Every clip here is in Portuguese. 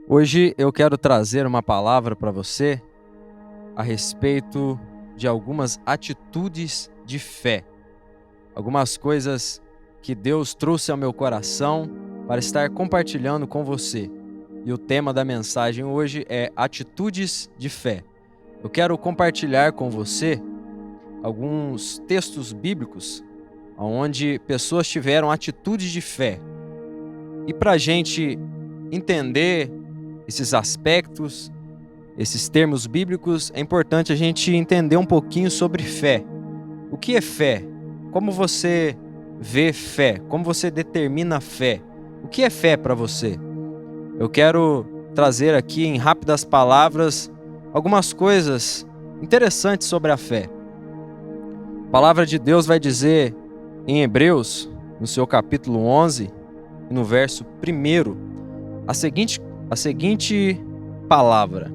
Hoje eu quero trazer uma palavra para você a respeito de algumas atitudes de fé, algumas coisas que Deus trouxe ao meu coração para estar compartilhando com você. E o tema da mensagem hoje é atitudes de fé. Eu quero compartilhar com você alguns textos bíblicos onde pessoas tiveram atitudes de fé. E para a gente entender esses aspectos, esses termos bíblicos, é importante a gente entender um pouquinho sobre fé. O que é fé? Como você vê fé? Como você determina fé? O que é fé para você? Eu quero trazer aqui em rápidas palavras algumas coisas interessantes sobre a fé. A palavra de Deus vai dizer em Hebreus, no seu capítulo 11, no verso 1, a seguinte palavra: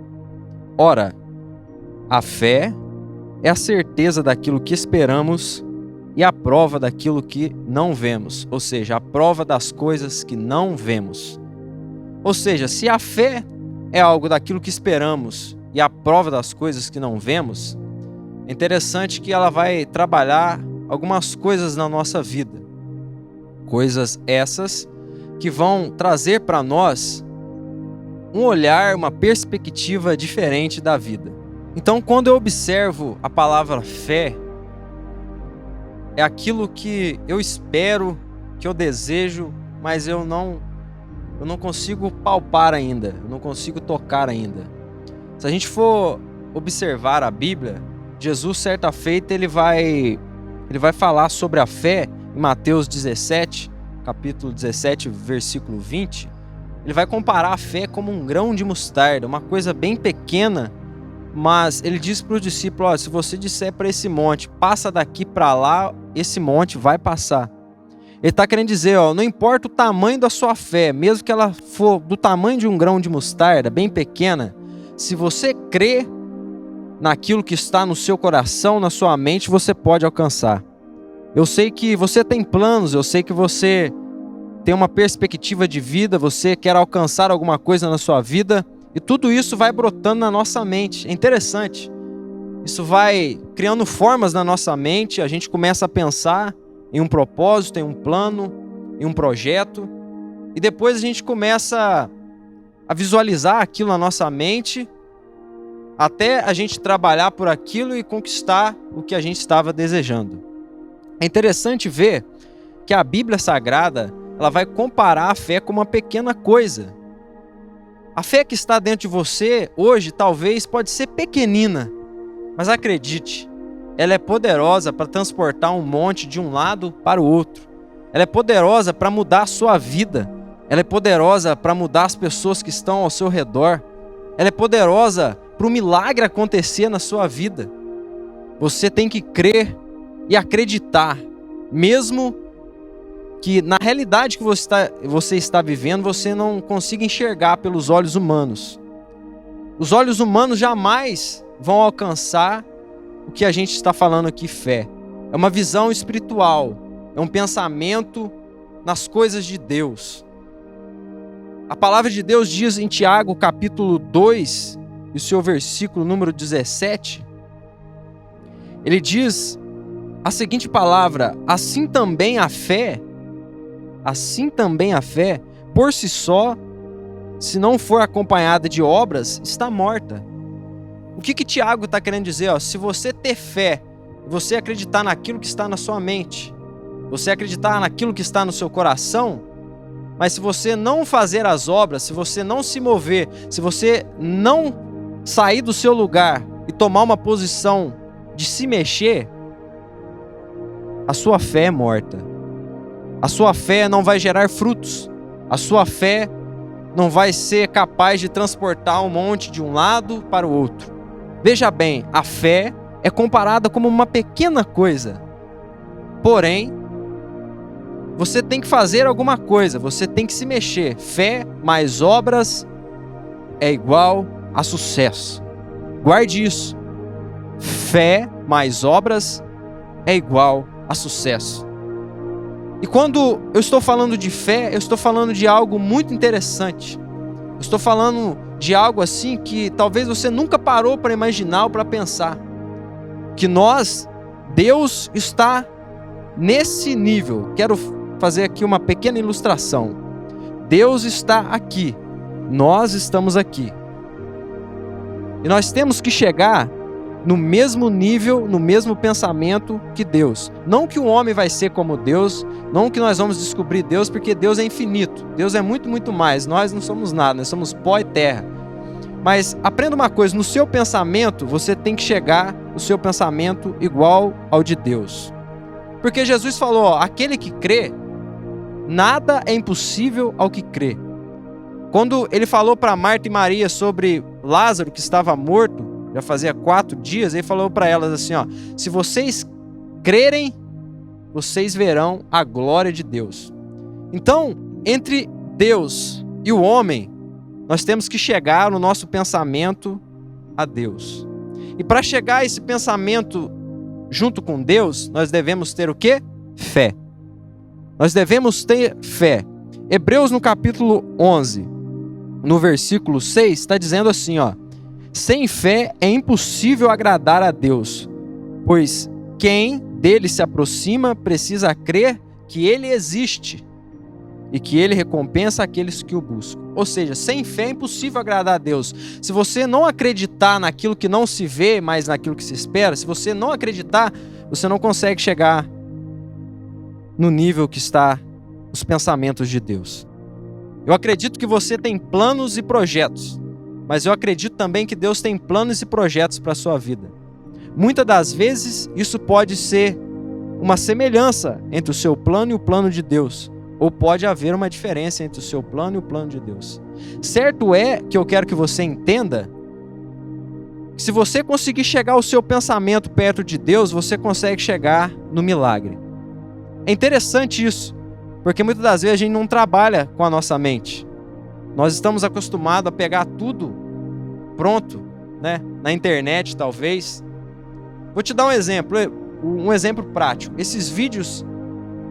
Ora, a fé é a certeza daquilo que esperamos e a prova daquilo que não vemos, ou seja, a prova das coisas que não vemos. Ou seja, se a fé é algo daquilo que esperamos e a prova das coisas que não vemos, é interessante que ela vai trabalhar algumas coisas na nossa vida. Coisas essas que vão trazer para nós um olhar, uma perspectiva diferente da vida. Então, quando eu observo a palavra fé, é aquilo que eu espero, que eu desejo, mas eu não consigo palpar ainda, eu não consigo tocar ainda. Se a gente for observar a Bíblia, Jesus, certa feita, ele vai falar sobre a fé em Mateus 17, capítulo 17, versículo 20. Ele vai comparar a fé como um grão de mostarda, uma coisa bem pequena, mas ele diz para os discípulos: se você disser para esse monte, passa daqui para lá, esse monte vai passar. Ele está querendo dizer, não importa o tamanho da sua fé, mesmo que ela for do tamanho de um grão de mostarda, bem pequena, se você crê naquilo que está no seu coração, na sua mente, você pode alcançar. Eu sei que você tem planos, eu sei que você tem uma perspectiva de vida, você quer alcançar alguma coisa na sua vida, e tudo isso vai brotando na nossa mente. É interessante. Isso vai criando formas na nossa mente, a gente começa a pensar em um propósito, em um plano, em um projeto, e depois a gente começa a visualizar aquilo na nossa mente, até a gente trabalhar por aquilo e conquistar o que a gente estava desejando. É interessante ver que a Bíblia Sagrada, ela vai comparar a fé com uma pequena coisa. A fé que está dentro de você hoje talvez pode ser pequenina, mas acredite, ela é poderosa para transportar um monte de um lado para o outro. Ela é poderosa para mudar a sua vida. Ela é poderosa para mudar as pessoas que estão ao seu redor. Ela é poderosa para o milagre acontecer na sua vida. Você tem que crer e acreditar, mesmo que na realidade que você está vivendo, você não consiga enxergar pelos olhos humanos. Os olhos humanos jamais vão alcançar o que a gente está falando aqui, fé. É uma visão espiritual, é um pensamento nas coisas de Deus. A palavra de Deus diz em Tiago, capítulo 2, e o seu versículo número 17, ele diz a seguinte palavra: assim também a fé, por si só, se não for acompanhada de obras, está morta. O que Tiago está querendo dizer? Se você ter fé, você acreditar naquilo que está na sua mente, você acreditar naquilo que está no seu coração, mas se você não fazer as obras, se você não se mover, se você não sair do seu lugar e tomar uma posição de se mexer, a sua fé é morta. A sua fé não vai gerar frutos. A sua fé não vai ser capaz de transportar um monte de um lado para o outro. Veja bem, a fé é comparada como uma pequena coisa. Porém, você tem que fazer alguma coisa, você tem que se mexer. Fé mais obras é igual a sucesso. Guarde isso. Fé mais obras é igual a sucesso. E quando eu estou falando de fé, eu estou falando de algo muito interessante. Eu estou falando de algo assim que talvez você nunca parou para imaginar ou para pensar. Que Deus está nesse nível. Quero fazer aqui uma pequena ilustração. Deus está aqui. Nós estamos aqui. E nós temos que chegar no mesmo nível, no mesmo pensamento que Deus. Não que o homem vai ser como Deus, não que nós vamos descobrir Deus, porque Deus é infinito. Deus é muito, muito mais. Nós não somos nada, nós somos pó e terra. Mas aprenda uma coisa, no seu pensamento, você tem que chegar o seu pensamento igual ao de Deus. Porque Jesus falou, aquele que crê, nada é impossível ao que crê. Quando ele falou para Marta e Maria sobre Lázaro que estava morto, já fazia 4 dias, ele falou para elas assim, se vocês crerem, vocês verão a glória de Deus. Então, entre Deus e o homem, nós temos que chegar no nosso pensamento a Deus. E para chegar a esse pensamento junto com Deus, nós devemos ter o quê? Fé. Nós devemos ter fé. Hebreus no capítulo 11, no versículo 6, está dizendo assim, sem fé é impossível agradar a Deus, pois quem dele se aproxima precisa crer que ele existe e que ele recompensa aqueles que o buscam. Ou seja, sem fé é impossível agradar a Deus. Se você não acreditar naquilo que não se vê, mas naquilo que se espera, se você não acreditar, você não consegue chegar no nível que está os pensamentos de Deus. Eu acredito que você tem planos e projetos, mas eu acredito também que Deus tem planos e projetos para a sua vida. Muitas das vezes, isso pode ser uma semelhança entre o seu plano e o plano de Deus, ou pode haver uma diferença entre o seu plano e o plano de Deus. Certo é que eu quero que você entenda que se você conseguir chegar ao seu pensamento perto de Deus, você consegue chegar no milagre. É interessante isso, porque muitas das vezes a gente não trabalha com a nossa mente. Nós estamos acostumados a pegar tudo pronto, né? Na internet, talvez. Vou te dar um exemplo prático. Esses vídeos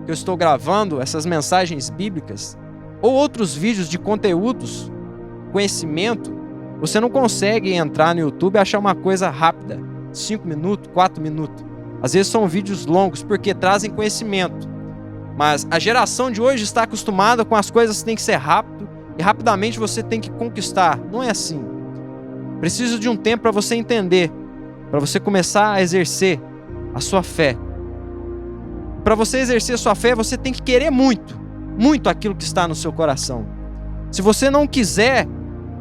que eu estou gravando, essas mensagens bíblicas, ou outros vídeos de conteúdos, conhecimento, você não consegue entrar no YouTube e achar uma coisa rápida, 5 minutos, 4 minutos. Às vezes são vídeos longos, porque trazem conhecimento. Mas a geração de hoje está acostumada com as coisas que tem que ser rápido, e rapidamente você tem que conquistar. Não é assim. Preciso de um tempo para você entender, para você começar a exercer a sua fé. Para você exercer a sua fé, você tem que querer muito, muito aquilo que está no seu coração. Se você não quiser,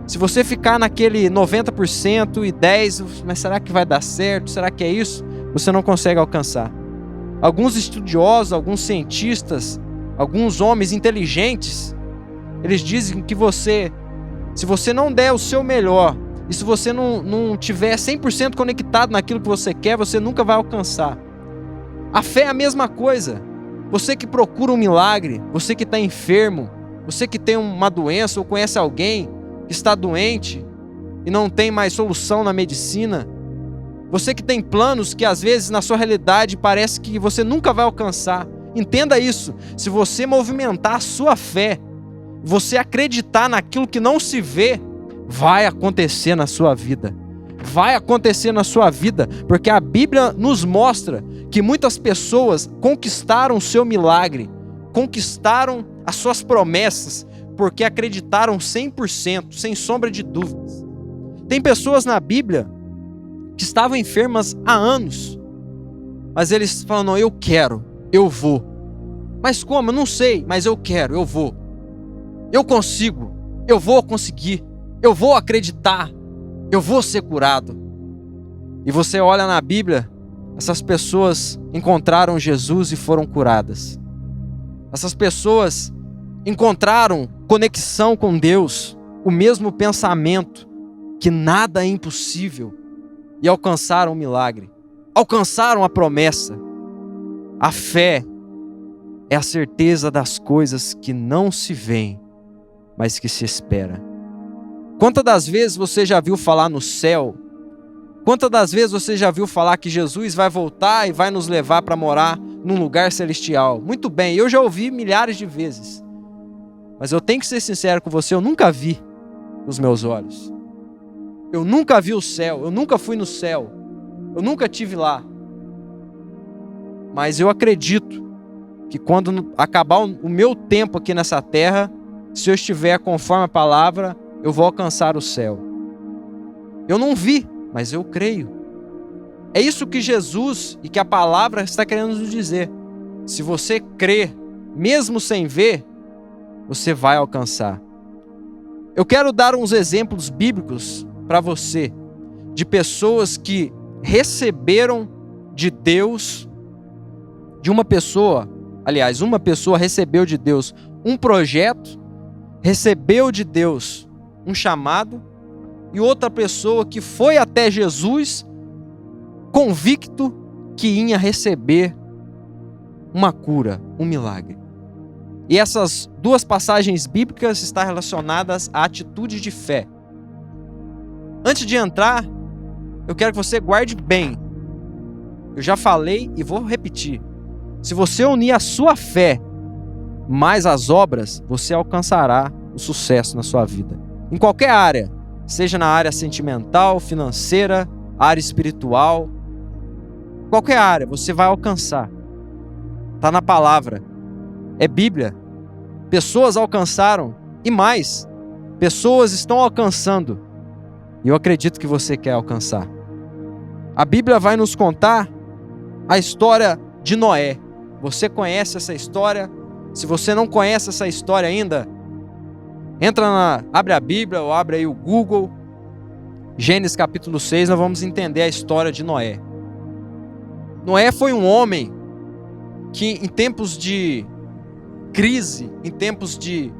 se você ficar naquele 90% e 10%, mas será que vai dar certo? Será que é isso? Você não consegue alcançar. Alguns estudiosos, alguns cientistas, alguns homens inteligentes, eles dizem que se você não der o seu melhor, e se você não tiver 100% conectado naquilo que você quer, você nunca vai alcançar. A fé é a mesma coisa. Você que procura um milagre, você que está enfermo, você que tem uma doença ou conhece alguém que está doente e não tem mais solução na medicina, você que tem planos que às vezes na sua realidade parece que você nunca vai alcançar. Entenda isso. Se você movimentar a sua fé, você acreditar naquilo que não se vê, vai acontecer na sua vida. Vai acontecer na sua vida, porque a Bíblia nos mostra que muitas pessoas conquistaram o seu milagre, conquistaram as suas promessas, porque acreditaram 100%, sem sombra de dúvidas. Tem pessoas na Bíblia que estavam enfermas há anos, mas eles falam, não, eu quero, eu vou. Mas como? Eu não sei, mas eu quero, eu vou. Eu consigo, eu vou conseguir, eu vou acreditar, eu vou ser curado. E você olha na Bíblia, essas pessoas encontraram Jesus e foram curadas. Essas pessoas encontraram conexão com Deus, o mesmo pensamento, que nada é impossível, e alcançaram o milagre, alcançaram a promessa. A fé é a certeza das coisas que não se veem, mas que se espera. Quantas das vezes você já viu falar no céu? Quantas das vezes você já viu falar que Jesus vai voltar e vai nos levar para morar num lugar celestial? Muito bem, eu já ouvi milhares de vezes. Mas eu tenho que ser sincero com você, eu nunca vi. os meus olhos. Eu nunca vi o céu, eu nunca fui no céu, eu nunca estive lá. Mas eu acredito que quando acabar o meu tempo aqui nessa terra, se eu estiver conforme a palavra, eu vou alcançar o céu. Eu não vi, mas eu creio. É isso que Jesus e que a palavra está querendo nos dizer. Se você crer, mesmo sem ver, você vai alcançar. Eu quero dar uns exemplos bíblicos para você, de pessoas que receberam de Deus, de uma pessoa, aliás, uma pessoa recebeu de Deus um projeto, recebeu de Deus um chamado, e outra pessoa que foi até Jesus convicto que ia receber uma cura, um milagre. E essas duas passagens bíblicas estão relacionadas à atitude de fé. Antes de entrar, eu quero que você guarde bem. Eu já falei e vou repetir. Se você unir a sua fé mais as obras, você alcançará o sucesso na sua vida. Em qualquer área, seja na área sentimental, financeira, área espiritual, qualquer área, você vai alcançar. Está na palavra. É Bíblia. Pessoas alcançaram e mais, pessoas estão alcançando. E eu acredito que você quer alcançar. A Bíblia vai nos contar a história de Noé. Você conhece essa história? Se você não conhece essa história ainda, abre a Bíblia ou abre aí o Google. Gênesis capítulo 6, nós vamos entender a história de Noé. Noé foi um homem que em tempos de crise, em tempos de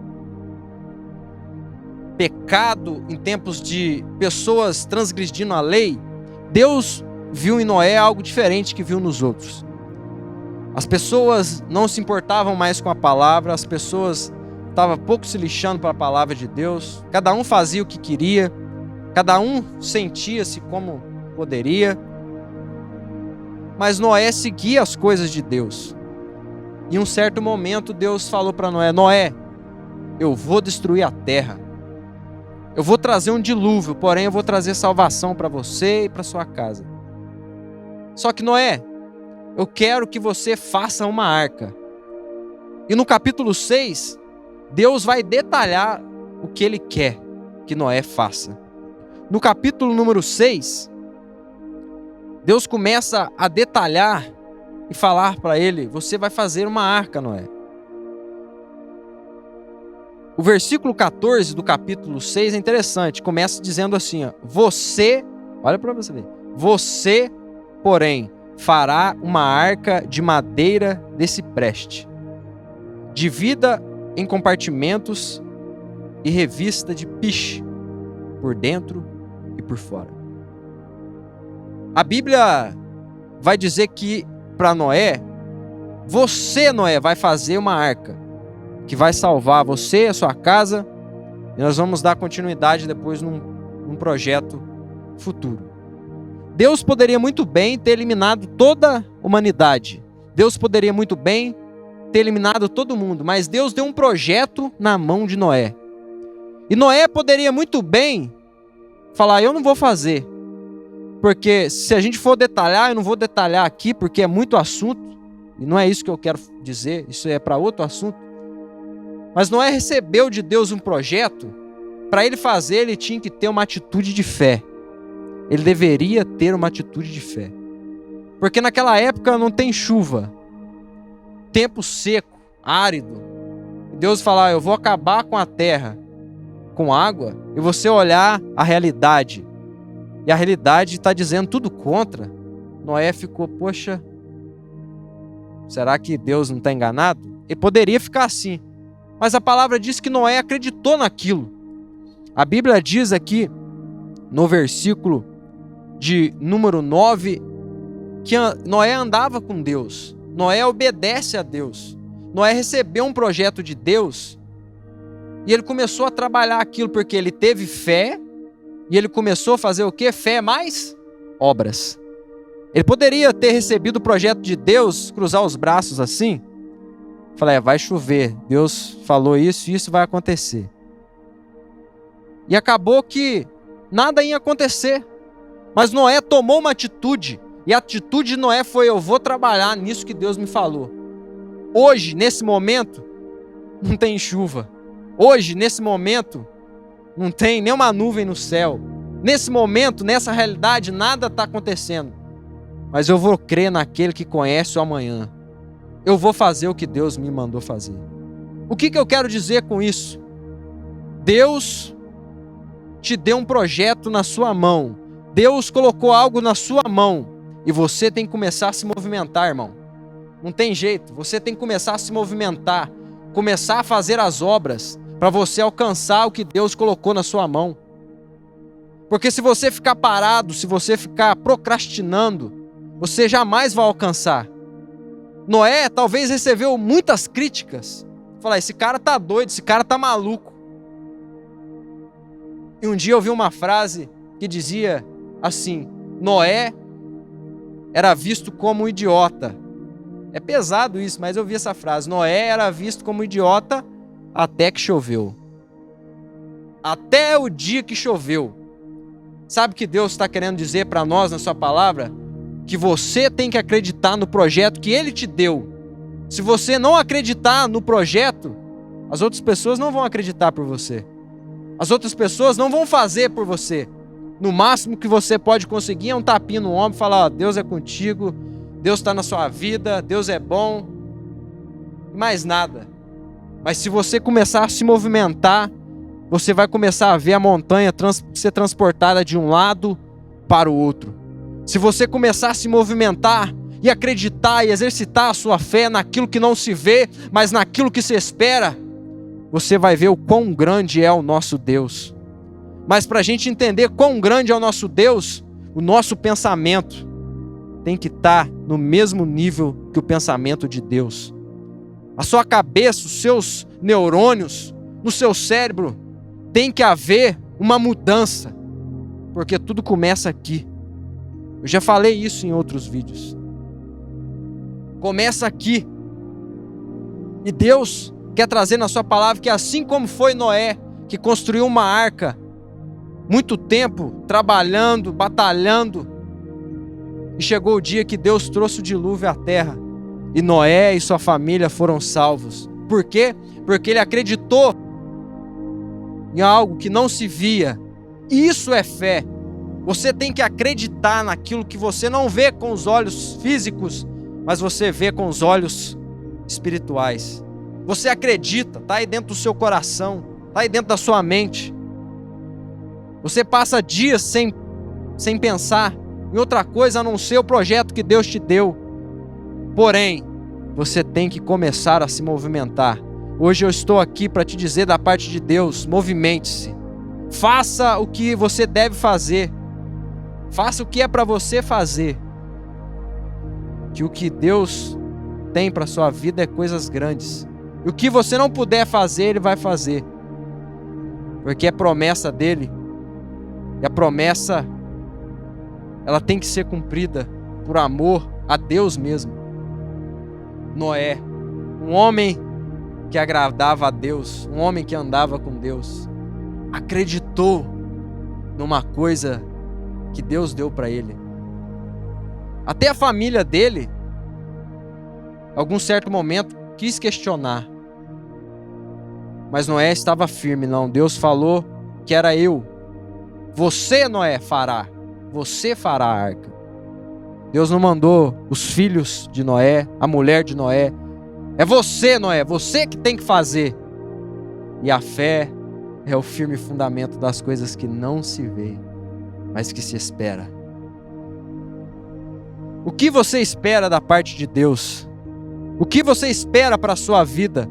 pecado, em tempos de pessoas transgredindo a lei, Deus viu em Noé algo diferente que viu nos outros. As pessoas não se importavam mais com a palavra, as pessoas estavam pouco se lixando para a palavra de Deus, cada um fazia o que queria, cada um sentia-se como poderia, mas Noé seguia as coisas de Deus. Em um certo momento Deus falou para Noé: Noé, eu vou destruir a terra, eu vou trazer um dilúvio, porém eu vou trazer salvação para você e para sua casa. Só que Noé, eu quero que você faça uma arca. E no capítulo 6, Deus vai detalhar o que Ele quer que Noé faça. No capítulo número 6, Deus começa a detalhar e falar para ele: você vai fazer uma arca, Noé. O versículo 14 do capítulo 6 é interessante. Começa dizendo assim, ó, você, olha para você ver, você, porém, fará uma arca de madeira de cipreste, divida em compartimentos e revista de piche, por dentro e por fora. A Bíblia vai dizer que para Noé, você, Noé, vai fazer uma arca que vai salvar você e a sua casa, e nós vamos dar continuidade depois num projeto futuro. Deus poderia muito bem ter eliminado toda a humanidade. Deus poderia muito bem ter eliminado todo mundo, mas Deus deu um projeto na mão de Noé. E Noé poderia muito bem falar: eu não vou fazer. Porque se a gente for detalhar, eu não vou detalhar aqui porque é muito assunto. E não é isso que eu quero dizer, isso é para outro assunto. Mas Noé recebeu de Deus um projeto. Para ele fazer, ele tinha que ter uma atitude de fé. Ele deveria ter uma atitude de fé. Porque naquela época não tem chuva. Tempo seco, árido. E Deus fala: eu vou acabar com a terra, com água, e você olhar a realidade. E a realidade está dizendo tudo contra. Noé ficou: poxa, será que Deus não está enganado? Ele poderia ficar assim. Mas a palavra diz que Noé acreditou naquilo. A Bíblia diz aqui, no versículo de número 9, que Noé andava com Deus. Noé obedece a Deus. Noé recebeu um projeto de Deus e ele começou a trabalhar aquilo porque ele teve fé e ele começou a fazer o quê? Fé mais obras. Ele poderia ter recebido o projeto de Deus, cruzar os braços assim, falar: vai chover, Deus falou isso e isso vai acontecer. E acabou que nada ia acontecer. Mas Noé tomou uma atitude. E a atitude de Noé foi: eu vou trabalhar nisso que Deus me falou. Hoje, nesse momento, não tem chuva. Hoje, nesse momento, não tem nenhuma nuvem no céu. Nesse momento, nessa realidade, nada está acontecendo. Mas eu vou crer naquele que conhece o amanhã. Eu vou fazer o que Deus me mandou fazer. O que eu quero dizer com isso? Deus te deu um projeto na sua mão. Deus colocou algo na sua mão. E você tem que começar a se movimentar, irmão. Não tem jeito. Você tem que começar a se movimentar. Começar a fazer as obras para você alcançar o que Deus colocou na sua mão. Porque se você ficar parado, se você ficar procrastinando, você jamais vai alcançar. Noé talvez recebeu muitas críticas. Falar: esse cara tá doido, esse cara tá maluco. E um dia eu vi uma frase que dizia assim: Noé era visto como um idiota. É pesado isso, mas eu vi essa frase. Noé era visto como idiota até que choveu. Até o dia que choveu. Sabe o que Deus está querendo dizer para nós na sua palavra? Que você tem que acreditar no projeto que Ele te deu. Se você não acreditar no projeto, as outras pessoas não vão acreditar por você. As outras pessoas não vão fazer por você. No máximo que você pode conseguir é um tapinha no ombro e falar: Deus é contigo, Deus está na sua vida, Deus é bom. E mais nada. Mas se você começar a se movimentar, você vai começar a ver a montanha ser transportada de um lado para o outro. Se você começar a se movimentar e acreditar e exercitar a sua fé naquilo que não se vê, mas naquilo que se espera, você vai ver o quão grande é o nosso Deus. Mas para a gente entender quão grande é o nosso Deus, o nosso pensamento tem que estar no mesmo nível que o pensamento de Deus. A sua cabeça, os seus neurônios, no seu cérebro, tem que haver uma mudança, porque tudo começa aqui. Eu já falei isso em outros vídeos. Começa aqui. E Deus quer trazer na sua palavra que assim como foi Noé, que construiu uma arca, muito tempo trabalhando, batalhando, e chegou o dia que Deus trouxe o dilúvio à terra, e Noé e sua família foram salvos. Por quê? Porque ele acreditou em algo que não se via. E isso é fé. Você tem que acreditar naquilo que você não vê com os olhos físicos, mas você vê com os olhos espirituais. Você acredita, está aí dentro do seu coração, está aí dentro da sua mente. Você passa dias sem pensar em outra coisa a não ser o projeto que Deus te deu. Porém, você tem que começar a se movimentar. Hoje eu estou aqui para te dizer da parte de Deus: movimente-se. Faça o que você deve fazer. Faça o que é para você fazer. Que o que Deus tem para sua vida é coisas grandes. E o que você não puder fazer, Ele vai fazer. Porque é promessa dEle. E a promessa, ela tem que ser cumprida por amor a Deus mesmo. Noé, um homem que agradava a Deus, um homem que andava com Deus, acreditou numa coisa que Deus deu para ele. Até a família dele, em algum certo momento, quis questionar. Mas Noé estava firme. Não, Deus falou que era eu. Você, Noé, fará. Você fará a arca. Deus não mandou os filhos de Noé, a mulher de Noé. É você, Noé, você que tem que fazer. E a fé é o firme fundamento das coisas que não se vê, mas que se espera. O que você espera da parte de Deus? O que você espera para a sua vida?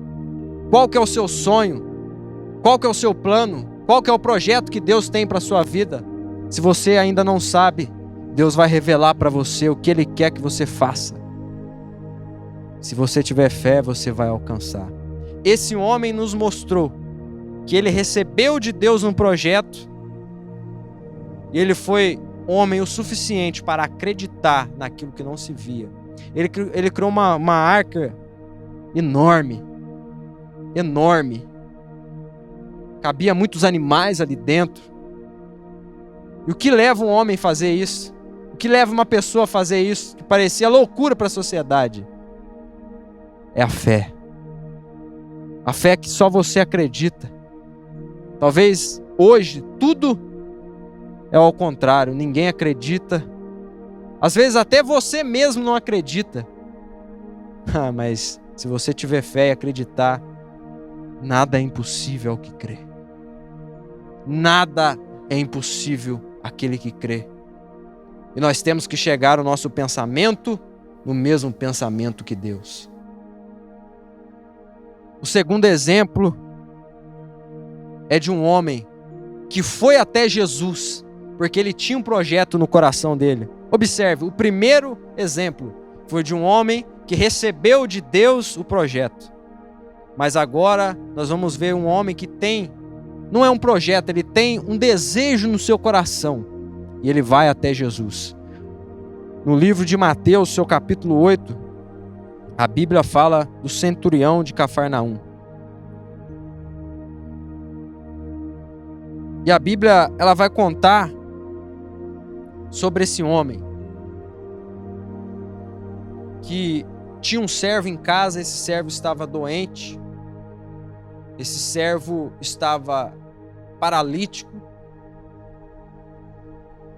Qual que é o seu sonho? Qual que é o seu plano? Qual que é o projeto que Deus tem para a sua vida? Se você ainda não sabe, Deus vai revelar para você o que Ele quer que você faça. Se você tiver fé, você vai alcançar. Esse homem nos mostrou que ele recebeu de Deus um projeto e ele foi homem o suficiente para acreditar naquilo que não se via. Ele criou uma arca enorme. cabia muitos animais ali dentro. E o que leva um homem a fazer isso? O que leva uma pessoa a fazer isso, que parecia loucura para a sociedade? É a fé. A fé que só você acredita. Talvez hoje tudo é ao contrário, ninguém acredita. Às vezes até você mesmo não acredita. Mas se você tiver fé e acreditar, nada é impossível ao que crê. Nada é impossível àquele que crê. E nós temos que chegar o nosso pensamento no mesmo pensamento que Deus. O segundo exemplo é de um homem que foi até Jesus, porque ele tinha um projeto no coração dele. Observe, o primeiro exemplo foi de um homem que recebeu de Deus o projeto. Mas agora nós vamos ver um homem que não é um projeto, ele tem um desejo no seu coração. E ele vai até Jesus. No livro de Mateus, seu capítulo 8, a Bíblia fala do centurião de Cafarnaum. E a Bíblia, ela vai contar sobre esse homem que tinha um servo em casa, esse servo estava doente, esse servo estava paralítico.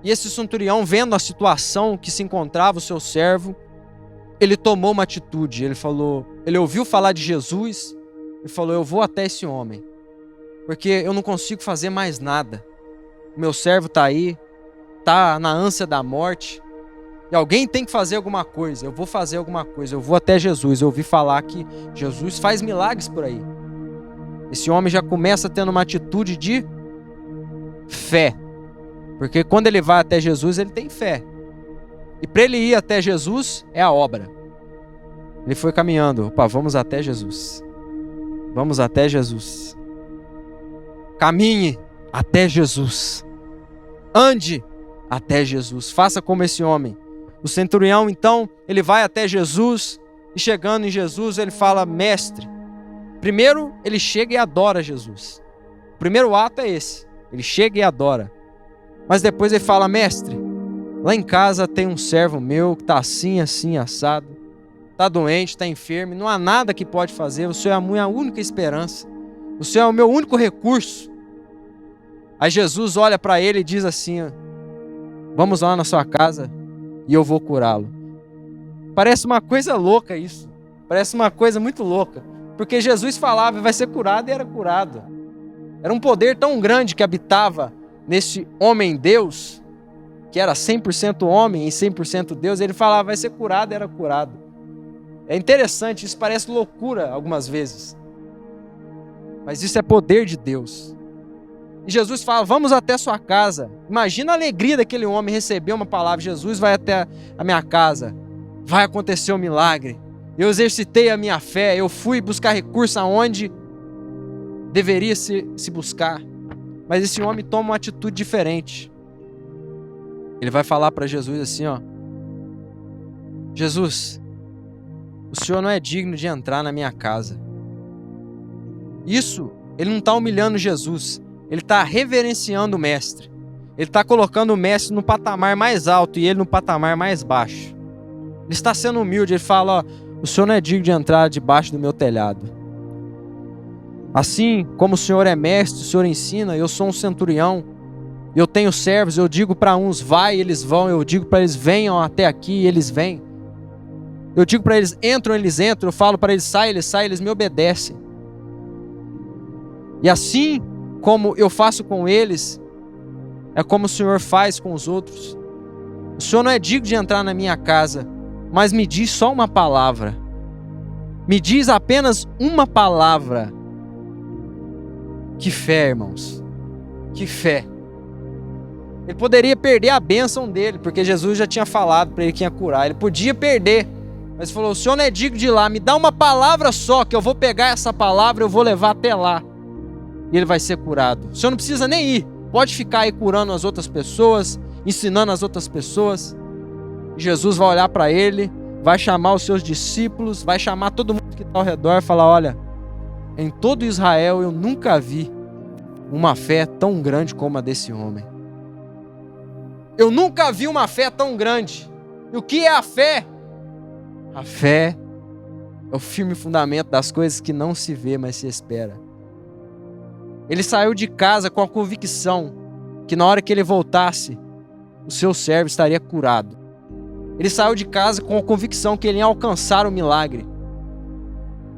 E esse centurião, vendo a situação que se encontrava o seu servo, ele tomou uma atitude. Ele ouviu falar de Jesus e falou: eu vou até esse homem, porque eu não consigo fazer mais nada. O meu servo está aí, está na ânsia da morte, e alguém tem que fazer alguma coisa. Eu vou fazer alguma coisa, eu vou até Jesus. Eu ouvi falar que Jesus faz milagres por aí. Esse homem já começa tendo uma atitude de fé, porque quando ele vai até Jesus, ele tem fé. E para ele ir até Jesus, é a obra. Ele foi caminhando. Vamos até Jesus. Vamos até Jesus. Caminhe até Jesus. Ande até Jesus. Faça como esse homem. O centurião, então, ele vai até Jesus. E chegando em Jesus, ele fala: mestre. Primeiro, ele chega e adora Jesus. O primeiro ato é esse. Ele chega e adora. Mas depois ele fala: mestre, lá em casa tem um servo meu que está assim, assim, assado. Está doente, está enfermo. Não há nada que pode fazer. O Senhor é a minha única esperança. O Senhor é o meu único recurso. Aí Jesus olha para ele e diz assim: vamos lá na sua casa e eu vou curá-lo. Parece uma coisa louca isso. Parece uma coisa muito louca. Porque Jesus falava: vai ser curado, e era curado. Era um poder tão grande que habitava nesse homem Deus, que era 100% homem e 100% Deus. Ele falava: vai ser curado, e era curado. É interessante, isso parece loucura algumas vezes. Mas isso é poder de Deus. E Jesus fala: vamos até sua casa. Imagina a alegria daquele homem receber uma palavra: Jesus vai até a minha casa, vai acontecer um milagre. Eu exercitei a minha fé, eu fui buscar recurso aonde deveria se buscar. Mas esse homem toma uma atitude diferente. Ele vai falar para Jesus assim: Jesus, o Senhor não é digno de entrar na minha casa. Isso, ele não está humilhando Jesus. Ele está reverenciando o mestre. Ele está colocando o mestre no patamar mais alto e ele no patamar mais baixo. Ele está sendo humilde. Ele fala: o Senhor não é digno de entrar debaixo do meu telhado. Assim como o Senhor é mestre, o Senhor ensina, eu sou um centurião, eu tenho servos, eu digo para uns: vai, eles vão. Eu digo para eles: venham até aqui, e eles vêm. Eu digo para eles: entram, eles entram. Eu falo para eles: sai, eles me obedecem. E assim como eu faço com eles, é como o Senhor faz com os outros. O Senhor não é digno de entrar na minha casa, mas me diz só uma palavra. Me diz apenas uma palavra. Que fé, irmãos. Que fé. Ele poderia perder a bênção dele, porque Jesus já tinha falado para ele que ia curar. Ele podia perder, mas falou: o Senhor não é digno de ir lá, me dá uma palavra só, que eu vou pegar essa palavra, eu vou levar até lá, e ele vai ser curado. O Senhor não precisa nem ir, pode ficar aí curando as outras pessoas, ensinando as outras pessoas. E Jesus vai olhar para ele, vai chamar os seus discípulos, vai chamar todo mundo que está ao redor e falar: olha, em todo Israel eu nunca vi uma fé tão grande como a desse homem. Eu nunca vi uma fé tão grande. E o que é a fé? A fé é o firme fundamento das coisas que não se vê, mas se espera. Ele saiu de casa com a convicção que na hora que ele voltasse, o seu servo estaria curado. Ele saiu de casa com a convicção que ele ia alcançar o milagre.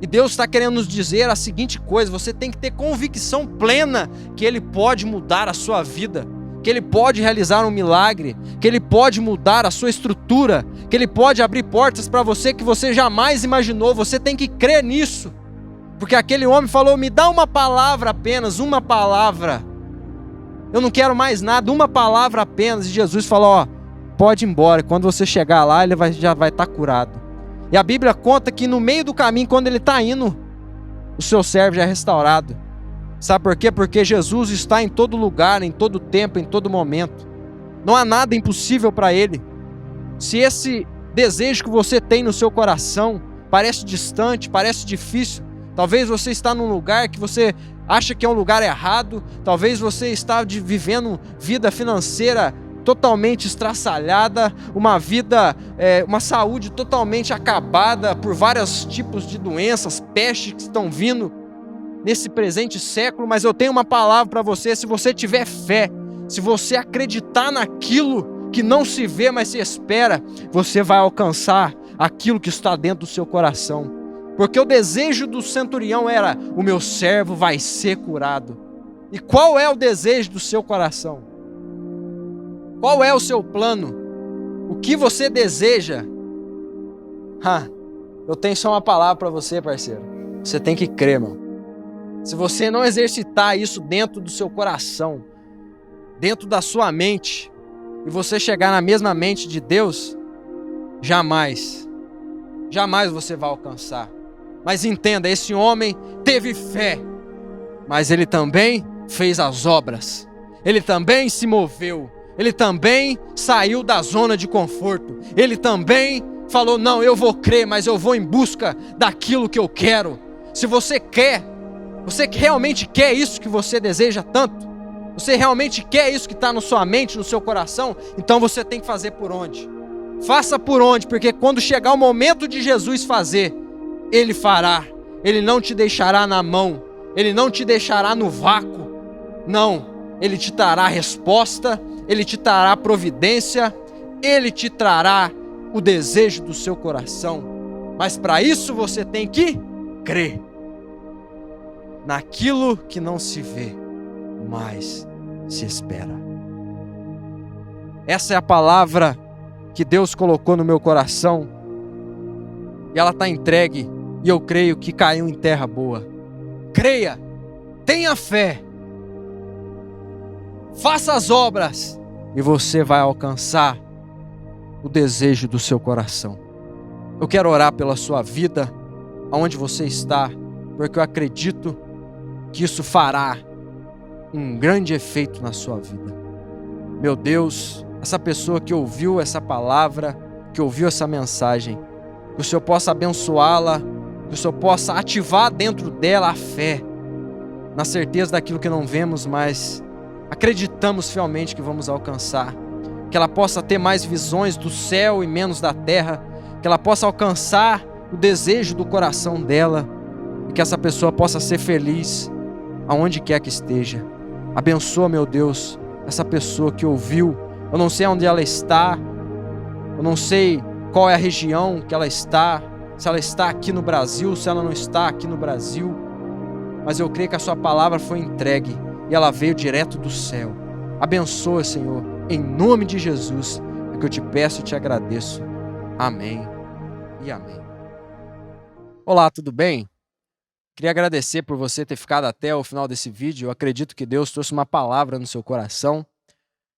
E Deus está querendo nos dizer a seguinte coisa: você tem que ter convicção plena que Ele pode mudar a sua vida, que Ele pode realizar um milagre, que Ele pode mudar a sua estrutura, que Ele pode abrir portas para você que você jamais imaginou. Você tem que crer nisso, porque aquele homem falou: me dá uma palavra apenas, uma palavra, eu não quero mais nada, uma palavra apenas. E Jesus falou: ó, pode ir embora, quando você chegar lá ele já vai estar curado. E a Bíblia conta que no meio do caminho, quando ele está indo, o seu servo já é restaurado. Sabe por quê? Porque Jesus está em todo lugar, em todo tempo, em todo momento. Não há nada impossível para Ele. Se esse desejo que você tem no seu coração parece distante, parece difícil, talvez você está num lugar que você acha que é um lugar errado, talvez você está vivendo vida financeira totalmente estraçalhada, uma vida, uma saúde totalmente acabada por vários tipos de doenças, pestes que estão vindo nesse presente século. Mas eu tenho uma palavra para você: se você tiver fé, se você acreditar naquilo que não se vê, mas se espera, você vai alcançar aquilo que está dentro do seu coração. Porque o desejo do centurião era: o meu servo vai ser curado. E qual é o desejo do seu coração? Qual é o seu plano? O que você deseja? Eu tenho só uma palavra para você, parceiro. Você tem que crer, mano. Se você não exercitar isso dentro do seu coração, dentro da sua mente, e você chegar na mesma mente de Deus, jamais você vai alcançar. Mas entenda, esse homem teve fé, mas ele também fez as obras. Ele também se moveu. Ele também saiu da zona de conforto. Ele também falou: não, eu vou crer, mas eu vou em busca daquilo que eu quero. Se você quer, você realmente quer isso que você deseja tanto? Você realmente quer isso que está na sua mente, no seu coração? Então você tem que fazer por onde? Faça por onde, porque quando chegar o momento de Jesus fazer, Ele fará. Ele não te deixará na mão. Ele não te deixará no vácuo. Não, Ele te trará resposta. Ele te trará providência, Ele te trará o desejo do seu coração. Mas para isso você tem que crer naquilo que não se vê, mas se espera. Essa é a palavra que Deus colocou no meu coração, e ela está entregue, e eu creio que caiu em terra boa. Creia, tenha fé, faça as obras, e você vai alcançar o desejo do seu coração. Eu quero orar pela sua vida, aonde você está, porque eu acredito que isso fará um grande efeito na sua vida. Meu Deus, essa pessoa que ouviu essa palavra, que ouviu essa mensagem, que o Senhor possa abençoá-la, que o Senhor possa ativar dentro dela a fé, na certeza daquilo que não vemos, mas acreditamos fielmente que vamos alcançar. Que ela possa ter mais visões do céu e menos da terra, que ela possa alcançar o desejo do coração dela, e que essa pessoa possa ser feliz aonde quer que esteja. Abençoa, meu Deus, essa pessoa que ouviu. Eu não sei onde ela está, eu não sei qual é a região que ela está, se ela está aqui no Brasil, se ela não está aqui no Brasil, mas eu creio que a sua palavra foi entregue e ela veio direto do céu. Abençoa, Senhor, em nome de Jesus, é que eu te peço e te agradeço. Amém e amém. Olá, tudo bem? Queria agradecer por você ter ficado até o final desse vídeo. Eu acredito que Deus trouxe uma palavra no seu coração.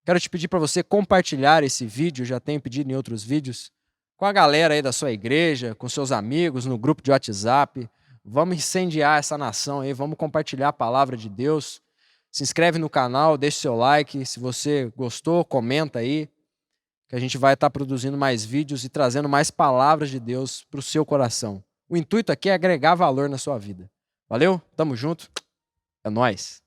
Quero te pedir para você compartilhar esse vídeo, já tenho pedido em outros vídeos, com a galera aí da sua igreja, com seus amigos, no grupo de WhatsApp. Vamos incendiar essa nação aí, vamos compartilhar a palavra de Deus. Se inscreve no canal, deixa seu like. Se você gostou, comenta aí, que a gente vai estar produzindo mais vídeos e trazendo mais palavras de Deus para o seu coração. O intuito aqui é agregar valor na sua vida. Valeu? Tamo junto. É nóis.